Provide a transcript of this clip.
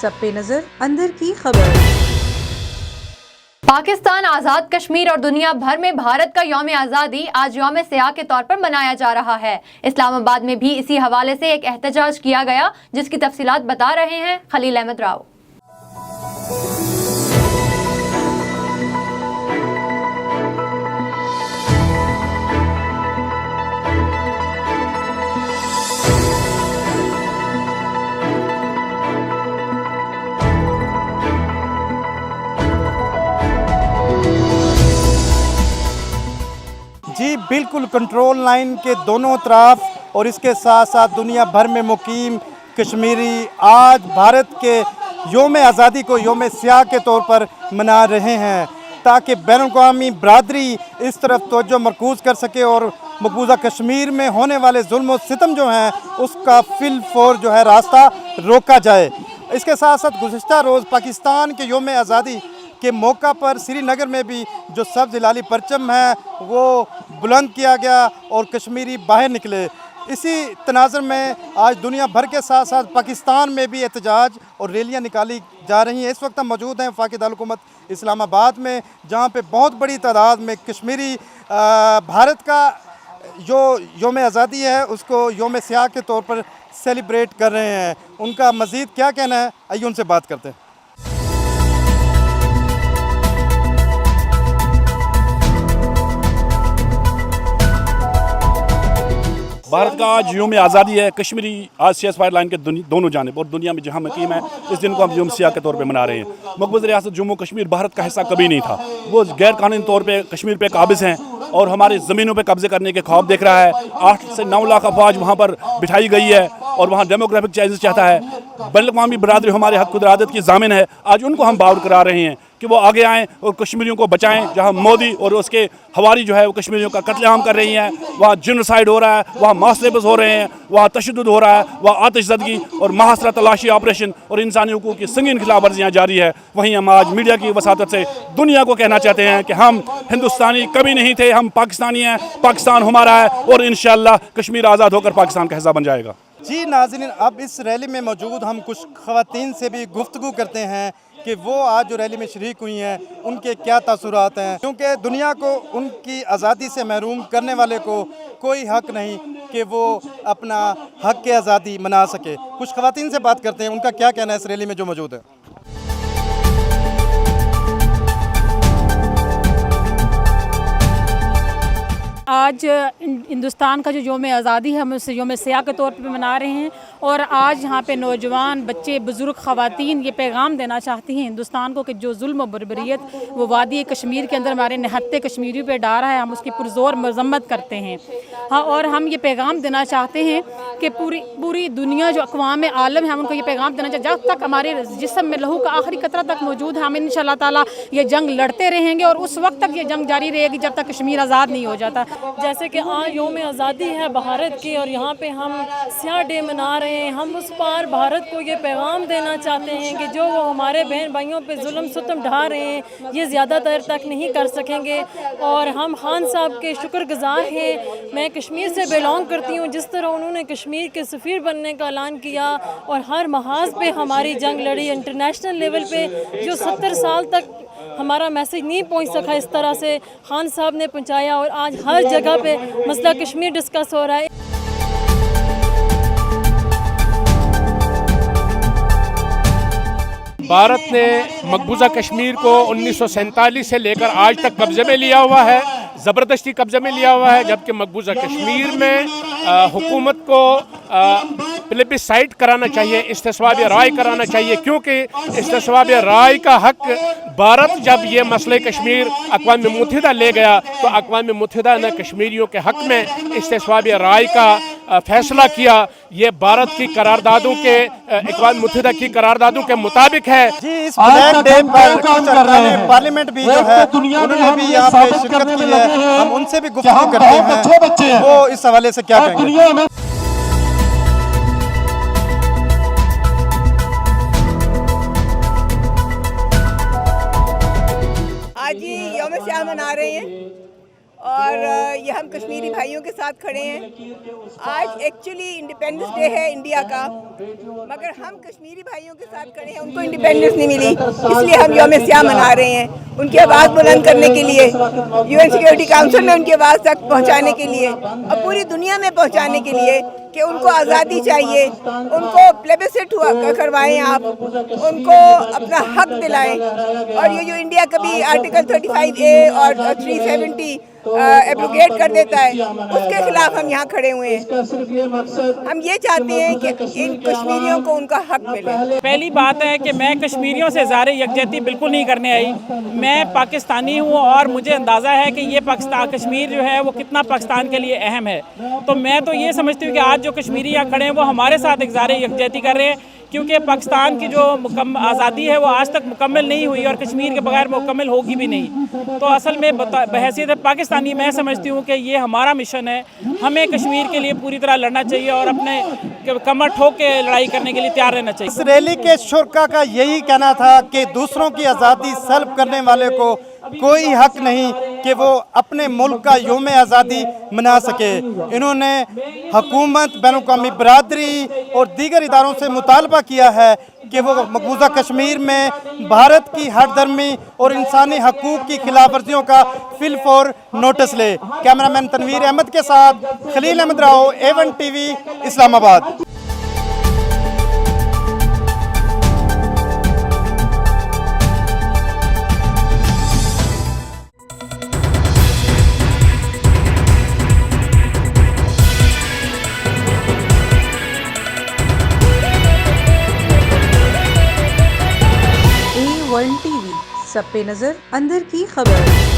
सब पे नजर अंदर की खबर। पाकिस्तान आज़ाद कश्मीर और दुनिया भर में भारत का यौम आज़ादी आज यौम सियाह के तौर पर मनाया जा रहा है। इस्लामाबाद में भी इसी हवाले से एक एहतजाज किया गया, जिसकी तफसीलात बता रहे हैं खलील अहमद राव। जी बिल्कुल, कंट्रोल लाइन के दोनों तरफ और इसके साथ साथ दुनिया भर में मुकीम कश्मीरी आज भारत के यौम आज़ादी को यौम सियाह के तौर पर मना रहे हैं, ताकि बैनुल-अक़वामी बरादरी इस तरफ तवज्जो मरकूज़ कर सके और मकबूजा कश्मीर में होने वाले जुल्म और सितम जो हैं उसका फिलफौर जो है रास्ता रोका जाए। इसके साथ साथ गुज़िश्ता रोज़ पाकिस्तान के यौम आज़ादी के मौका पर श्रीनगर में भी जो सब्ज़ हिलाली परचम है वो बुलंद किया गया और कश्मीरी बाहर निकले। इसी तनाज़ुर में आज दुनिया भर के साथ साथ पाकिस्तान में भी एहतजाज और रैलियां निकाली जा रही हैं। इस वक्त हम मौजूद हैं वफाकी दारुल-हुकूमत इस्लामाबाद में, जहां पे बहुत बड़ी तादाद में कश्मीरी भारत का जो यौम आज़ादी है उसको यौम सियाह के तौर पर सेलिब्रेट कर रहे हैं। उनका मज़ीद क्या कहना है, आइए उनसे बात करते हैं। भारत का आज यौम आज़ादी है। कश्मीरी आज सीज़फायर लाइन के दोनों जानिब और दुनिया में जहाँ मुकीम है, इस दिन को हम यौम सियाह के तौर पे मना रहे हैं। मकबूज़ रियासत जम्मू कश्मीर भारत का हिस्सा कभी नहीं था। वो गैर कानूनी तौर पे कश्मीर पे काबिज़ हैं और हमारी ज़मीनों पे कब्ज़े करने के ख्वाब देख रहा है। 8 से 9 लाख अफवाज वहाँ पर बिठाई गई है और वहाँ डेमोग्राफिक चेंजेस चाहता है। बैनुल-अक़वामी बरादरी हमारे हक़ खुदरादत की ज़ामिन है। आज उनको हम बावर करा रहे हैं कि वो आगे आएँ और कश्मीरियों को बचाएं। जहाँ मोदी और उसके हवारी जो है वो कश्मीरियों का कत्लेआम कर रही हैं, वहाँ जिनोसाइड हो रहा है, वहाँ मास लेबस हो रहे हैं, वहाँ तशद्दुद हो रहा है, वहाँ आतिशज़दगी और महासरा तलाशी ऑपरेशन और इंसानी हुकूक़ की संगीन खिलाफ वर्जियाँ जारी है। वहीं हम आज मीडिया की वसातत से दुनिया को कहना चाहते हैं कि हम हिंदुस्तानी कभी नहीं थे, हम पाकिस्तानी हैं, पाकिस्तान हमारा है और इंशाअल्लाह कश्मीर आज़ाद होकर पाकिस्तान का हिस्सा बन जाएगा। जी नाज़रीन, अब इस रैली में मौजूद हम कुछ ख़वातीन से भी गुफ्तगू करते हैं कि वो आज जो रैली में शरीक हुई हैं उनके क्या तासुरात हैं, क्योंकि दुनिया को उनकी आज़ादी से महरूम करने वाले को कोई हक़ नहीं कि वो अपना हक़ के आज़ादी मना सके। कुछ ख़वातीन से बात करते हैं, उनका क्या कहना है इस रैली में जो मौजूद है। आज हिंदुस्तान का जो यौम आज़ादी है हम उसे यौम सियाह के तौर पर मना रहे हैं और आज यहाँ पे नौजवान, बच्चे, बुज़ुर्ग, ख़वातीन ये पैगाम देना चाहती हैं हिंदुस्तान को कि जो जुल्म और बर्बरियत वो वादी कश्मीर के अंदर हमारे निहत्ते कश्मीरियों पे डाला है, हम उसकी पुरज़ोर मज़म्मत करते हैं। हाँ, और हम ये पैगाम देना चाहते हैं कि पूरी दुनिया जो अक़वाम आलम है हम उनको ये पैगाम देना चाहिए, जब तक हमारे जिस्म में लहू का आखिरी कतरा तक मौजूद है हम इंशाअल्लाह ताला ये जंग लड़ते रहेंगे और उस वक्त तक ये जंग जारी रहेगी जब तक कश्मीर आज़ाद नहीं हो जाता। जैसे कि आज यौम आज़ादी है भारत की और यहाँ पे हम सियाह डे मना रहे हैं। हम उस पार भारत को ये पैगाम देना चाहते हैं कि जो वो हमारे बहन भाइयों पे जुल्म सितम ढा रहे हैं ये ज़्यादा देर तक नहीं कर सकेंगे और हम खान साहब के शुक्रगुज़ार हैं। मैं कश्मीर से बिलोंग करती हूँ, जिस तरह उन्होंने कश्मीर के सफ़ीर बनने का ऐलान किया और हर महाज पे हमारी जंग लड़ी, इंटरनेशनल लेवल पे जो 70 साल तक हमारा मैसेज नहीं पहुंच सका इस तरह से खान साहब ने पहुंचाया और आज हर जगह पे मसला कश्मीर डिस्कस हो रहा है। भारत ने मकबूजा कश्मीर को 1947 से लेकर आज तक कब्जे में लिया हुआ है, ज़बरदस्ती कब्जे में लिया हुआ है, जबकि मकबूजा कश्मीर में हुकूमत को प्लेबिसाइट कराना चाहिए, इस्तिस्वाब राय कराना चाहिए, क्योंकि इस्तिस्वाब राय का हक भारत जब ये मसले कश्मीर अक़वाम मुत्तहिदा ले गया तो अक़वाम मुत्तहिदा ने कश्मीरियों के हक में इस्तिस्वाब राय का फैसला किया। ये भारत की करारदादों के अक़वाम मुत्तहिदा की करारदादों के मुताबिक है। जी इस ब्लैक डे पर पार्लियामेंट भी जो है उन्होंने भी यहाँ पे शिरकत की है, हम उनसे भी गुफ्तगू करते हैं, वो इस हवाले से क्या कहेंगे। आज ही यौम सियाह मना रहे हैं और ये हम कश्मीरी भाइयों के साथ खड़े हैं। आज एक्चुअली इंडिपेंडेंस डे है इंडिया का, मगर हम कश्मीरी भाइयों के साथ खड़े हैं, उनको इंडिपेंडेंस नहीं मिली, इसलिए हम यौम स्याह मना रहे हैं। उनकी आवाज़ बुलंद करने के लिए, UN सिक्योरिटी काउंसिल में उनकी आवाज़ तक पहुंचाने के लिए और पूरी दुनिया में पहुंचाने के लिए कि उनको आज़ादी चाहिए, उनको प्लेबिसिट करवाएं, आप उनको अपना हक दिलाएं। और ये जो इंडिया कभी आर्टिकल 35A और 370 एब्रोगेट कर देता है, उसके खिलाफ हम यहाँ खड़े हुए हैं। हम ये चाहते हैं कि इन कश्मीरियों को उनका हक मिले। पहली बात है कि मैं कश्मीरियों से ज़ाहिर यकजहती बिल्कुल नहीं करने आई। मैं पाकिस्तानी हूँ और मुझे अंदाज़ा है कि ये पाकिस्तान कश्मीर जो है वो कितना पाकिस्तान के लिए अहम है। तो मैं तो ये समझती हूँ कि आज जो कश्मीरी यहाँ खड़े हैं वो हमारे साथ एक ज़ाहिर यकजहती कर रहे हैं, क्योंकि पाकिस्तान की जो आज़ादी है वो आज तक मुकम्मल नहीं हुई और कश्मीर के बगैर मुकम्मल होगी भी नहीं। तो असल में बहैसियत पाकिस्तानी मैं समझती हूँ कि ये हमारा मिशन है, हमें कश्मीर के लिए पूरी तरह लड़ना चाहिए और अपने कमर ठोक के लड़ाई करने के लिए तैयार रहना चाहिए। इस रैली के शुरा का यही कहना था कि दूसरों की आज़ादी सल्ब करने वाले को कोई हक नहीं कि वो अपने मुल्क का यौम आज़ादी मना सके। इन्होंने हुकूमत, बैनुल-अक़वामी बरादरी और दीगर इदारों से मुतालबा किया है कि वो मकबूजा कश्मीर में भारत की हरदर्मी और इंसानी हकूक़ की खिलाफ वर्जियों का फिलफौर नोटिस ले। कैमरामैन तनवीर अहमद के साथ Khalil Ahmad Rao, A1 TV, Islamabad. A1 TV, सब पे नजर, अंदर की खबर।